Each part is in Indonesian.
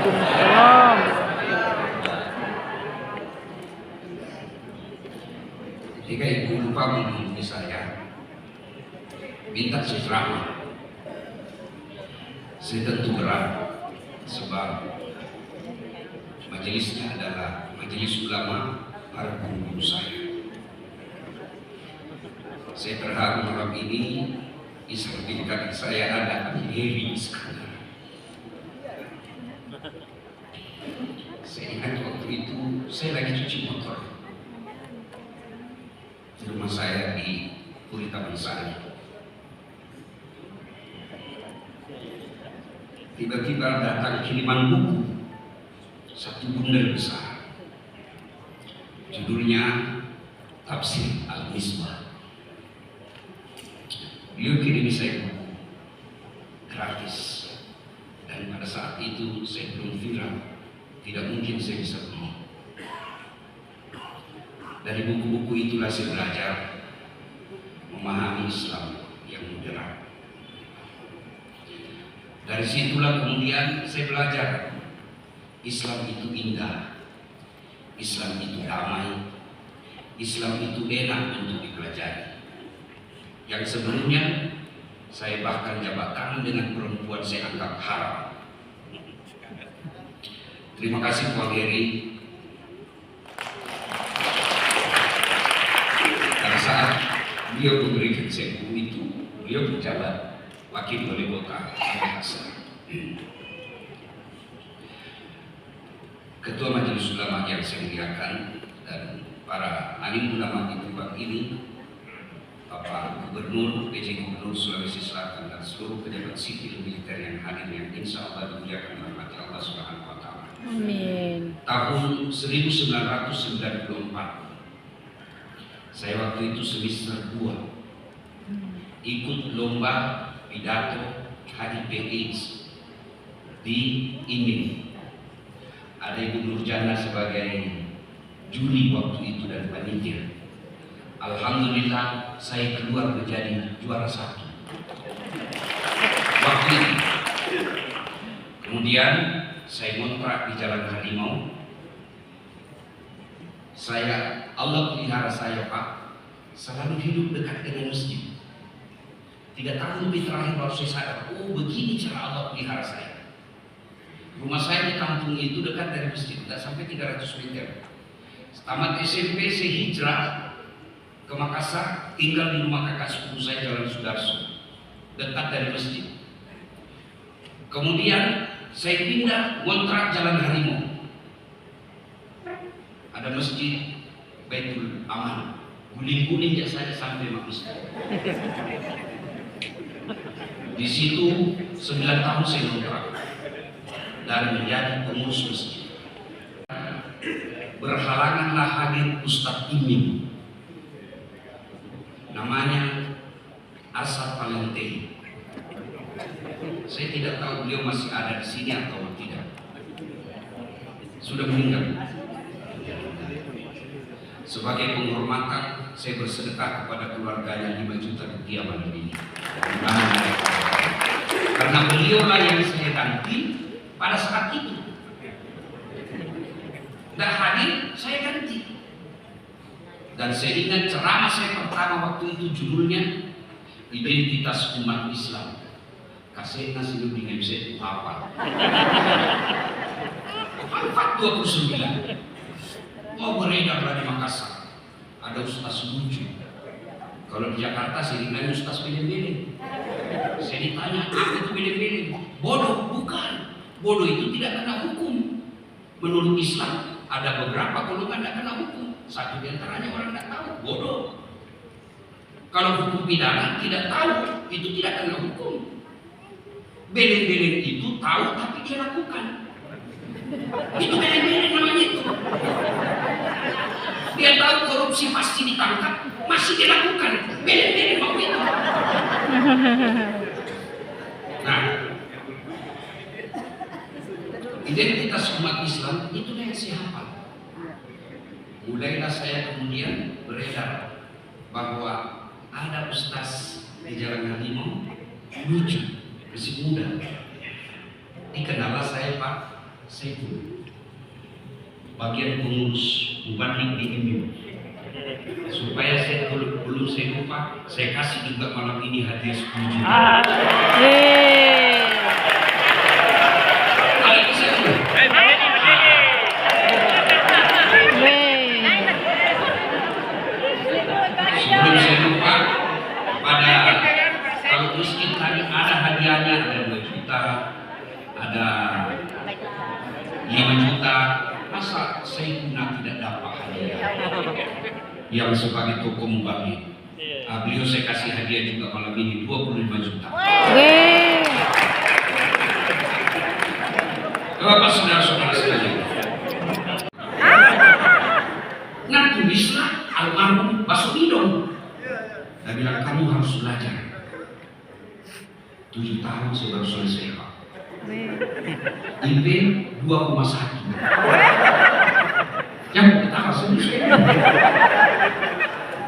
Waalaikumsalam. Jika ibu lupa menghubungi saya, minta ceramah, saya tentu berat, sebab majelisnya adalah majelis ulama para guru saya. Saya terharu malam ini di samping kaki saya ada Heri Iskandar. Saya ingat waktu itu saya lagi cuci motor di rumah saya di Purita Bansari. Tiba-tiba datang kiriman buku, satu bundel besar, judulnya Tafsir Al-Misbah. Beliau kirim saya buku gratis, dan pada saat itu saya belum viral, tidak mungkin saya bisa beli. Dari buku-buku itulah saya belajar memahami Islam yang moderat. Dari situlah kemudian saya belajar Islam itu indah, Islam itu damai, Islam itu enak untuk dipelajari. Yang sebelumnya saya bahkan jabat tangan dengan perempuan saya anggap haram. Terima kasih Pak Heri. Pada saat beliau memberikan saya buku itu, beliau berjabat wakil wali kota Makassar. Ketua Majelis Ulama yang saya muliakan dan para alim ulama di tempat ini, Bapak Gubernur, PJ Gubernur Sulawesi Selatan dan seluruh pejabat sipil militer yang hadir, yang insya Allah dimuliakan rahmati Allah Subhanahu wa Ta'ala. Amin. Tahun 1994, saya waktu itu semester 2 ikut lomba pidato HIPX di Imin. Ada Ibu Nurjana sebagai juri waktu itu dan panitia. Alhamdulillah saya keluar menjadi juara 1 waktu itu. Kemudian saya ngontrak di Jalan Harimau. Allah pelihara saya, Pak, selalu hidup dekat dengan masjid. 3 tahun lebih terakhir baru saya sadar, oh begini cara Allah pelihara saya. Rumah saya di kampung itu dekat dari masjid, tidak sampai 300 meter. Tamat SMP saya hijrah ke Makassar, tinggal di rumah kakak sepupu saya Jalan Sudarso, dekat dari masjid. Kemudian saya pindah ngontrak Jalan Harimau. Ada masjid Baitul Aman, guling-guling ya saya sampai masjid. Di situ 9 tahun saya ngontrak dan menjadi pengurus masjid. Berhalanganlah hadir Ustadz Imin, namanya Asad Palente. Saya tidak tahu beliau masih ada di sini atau tidak. Sudah meninggal. Sebagai penghormatan, saya bersedekah kepada keluarganya 5 juta rupiah malam ini. Karena beliaulah yang saya ganti pada saat itu. Tidak hadir, saya ganti. Dan saya ingat ceramah saya pertama waktu itu judulnya Identitas Umat Islam. Kasih nasi di MC apa? Al-Fat 29. Mau beredar di Makassar. Ada ustaz lucu. Kalau di Jakarta saya dinilai ustaz bele-bele. Saya ditanya, apa itu bele-bele? Bodoh, bukan. Bodoh itu tidak kena hukum. Menurut Islam ada beberapa golongan tidak kena hukum. Satu di antaranya orang tidak tahu, bodoh. Kalau hukum pidana tidak tahu, itu tidak kena hukum. Beleng-beleng itu tahu tapi dia lakukan. Itu beleng-beleng namanya itu. Dia tahu korupsi pasti ditangkap, masih dia lakukan. Beleng-beleng mau itu. Nah, identitas umat Islam itu yang saya hafal. Mulailah saya kemudian beredar bahwa ada ustaz di Jalan Harimau lucu, masih muda. Dikenallah saya, Pak, Saiful, bagian pengurus Mubalik di IMIU. Supaya saya belum saya lupa, saya kasih juga malam ini hadiah 10 juta. Ayo Saiful. Sebelum saya lupa, kalau miskin tadi ada hadiahnya, ada 2 juta, ada 5 juta. Masa Saiful tidak dapat hadiah? Yang sebagai tokoh Mubalik, beliau saya kasih hadiah juga malam ini 25 juta. Bapak saudara-saudara sekalian, nah tulislah almarhum Basudidon. Dia bilang kamu harus belajar. 7 tahun saya baru selesai Pak. IP 2,1. Yang pertama selesai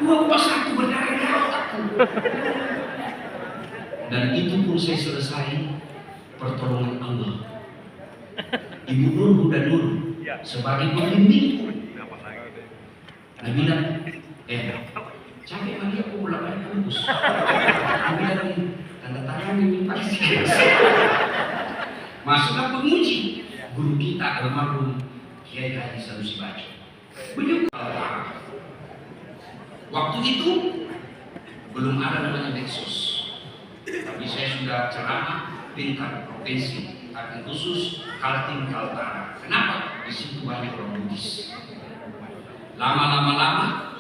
2,1 berdarah-darah. Dan itu pun saya selesai pertolongan Allah. Ibu Nur Huda Nur sebagai pembimbingku. Dia bilang, capek lagi aku bolak-balik kampus. Dia bilang, tanda tangan ini pasti. Masuklah penguji guru kita almarhum Kiai Haji Sanusi Baco. Beliau waktu itu belum ada namanya medsos, tapi saya sudah ceramah tingkat provinsi, tapi khusus Kaltim Kaltara. Kenapa? Di situ banyak orang Bugis. Lama-lama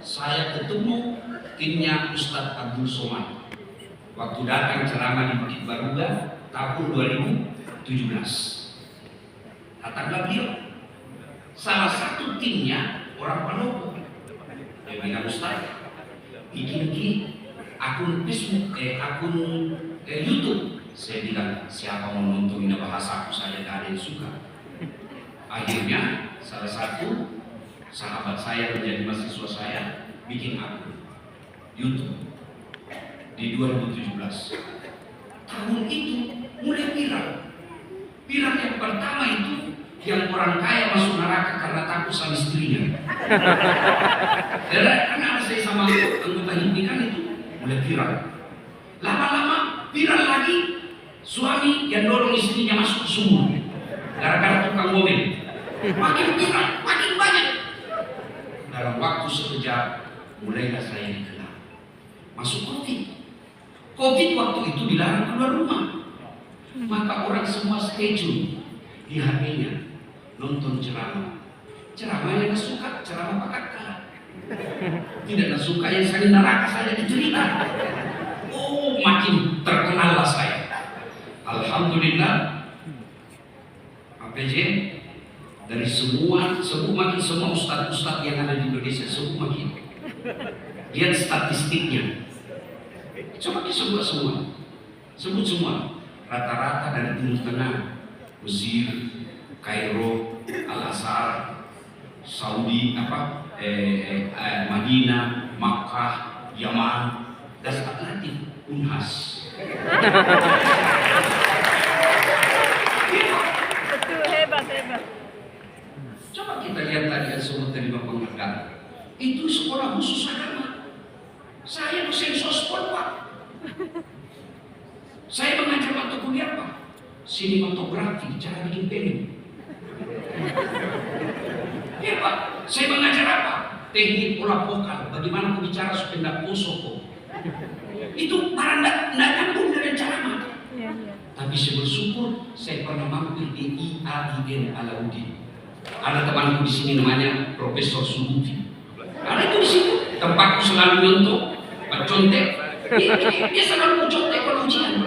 saya ketemu timnya Ustadz Abdul Somad. Waktu datang ceramah di Bukit Baruga tahun 2017. Datanglah beliau. Salah satu timnya orang Palopo. Dia bilang, Ustaz, bikin akun Facebook, akun YouTube. Saya bilang, siapa mau nonton ini bahasa aku, saya tidak ada yang suka. Akhirnya salah satu sahabat saya menjadi mahasiswa saya bikin akun YouTube di 2017. Tahun itu mulai viral. Viral yang pertama itu yang orang kaya masuk neraka karena takut sama istrinya. Karena saya sama anggota himpikan itu mulai viral. Lama-lama viral lagi, suami yang dorong istrinya masuk ke sumur gara-gara tukang mobil. Makin viral, makin banyak. Dalam waktu sekejap mulailah saya dikenal. Masuk COVID. COVID waktu itu dilarang keluar rumah. Maka orang semua schedule di HP-nya nonton ceramah. Ceramah yang suka, ceramah Pak Kakak. Tidak suka yang saya neraka saya dicerita. Oh, makin terkenallah saya. Alhamdulillah. APJ dari semua ustadz yang ada di Indonesia semua makin. Lihat statistiknya. Coba disebut semua. Rata-rata dari Timur Tengah, Mesir, Kairo, Al-Azhar, Saudi, Madinah, Makkah, Yaman, dan Atlantik, Unhas. Betul, hebat. Coba kita lihat tadi yang semua terima penghargaan. Itu sekolah khusus agama. Saya dosen sospol Pak. Saya mengajar mata kuliah Pak, sinematografi, cara bikin film. Ya Pak, saya mengajar apa? Teknik pola vokal, bagaimana aku bicara supaya tidak kosong. Itu barang tidak nyambung dengan ceramah. Tapi saya bersyukur saya pernah mampir di IAIN Alauddin. Ada temanku di sini namanya Profesor Suluti. Ada itu di situ. Tempatku selalu nyontok, contek. Dia selalu mencontek kalau ujian.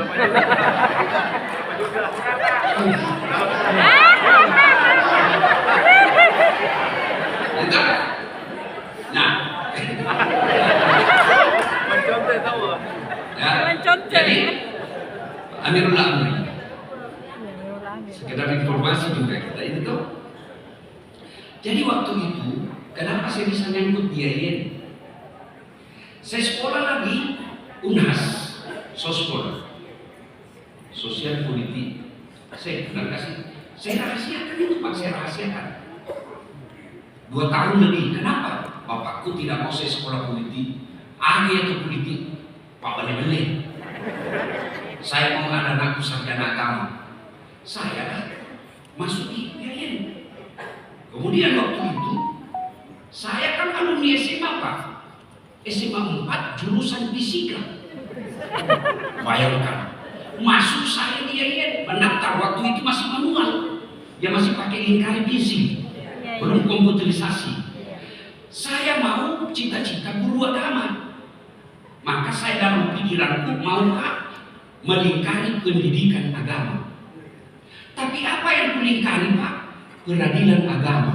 Enggak. Nah. Mencontek tahu. Ya. Mencontek. Jadi Amirul Amri. Sekedar informasi juga kita ini tuh. Jadi waktu itu, kenapa saya bisa nyangkut di IAIN? Saya sekolah lagi Unhas, sospol, sosial politik. Saya bilang kasih, Saya rahasiakan itu Pak, saya rahasiakan. 2 tahun lebih. Kenapa? Bapakku tidak mau saya sekolah politik. Agi atau politik, Pak bele-bele. Saya mau ada anakku sarjana agama. Saya masuk di IAIN. Kemudian waktu itu, saya kan alumni SMA Pak. SMA 4 jurusan fisika. Bayangkan, masuk saya di IAIN, mendaftar waktu itu masih manual. Ya masih pakai lingkar bisi, belum komputerisasi. Saya mau cita-cita guru agama. Maka saya dalam pikiranku maukah melingkari pendidikan agama. Tapi apa yang kulingkari Pak? Peradilan agama.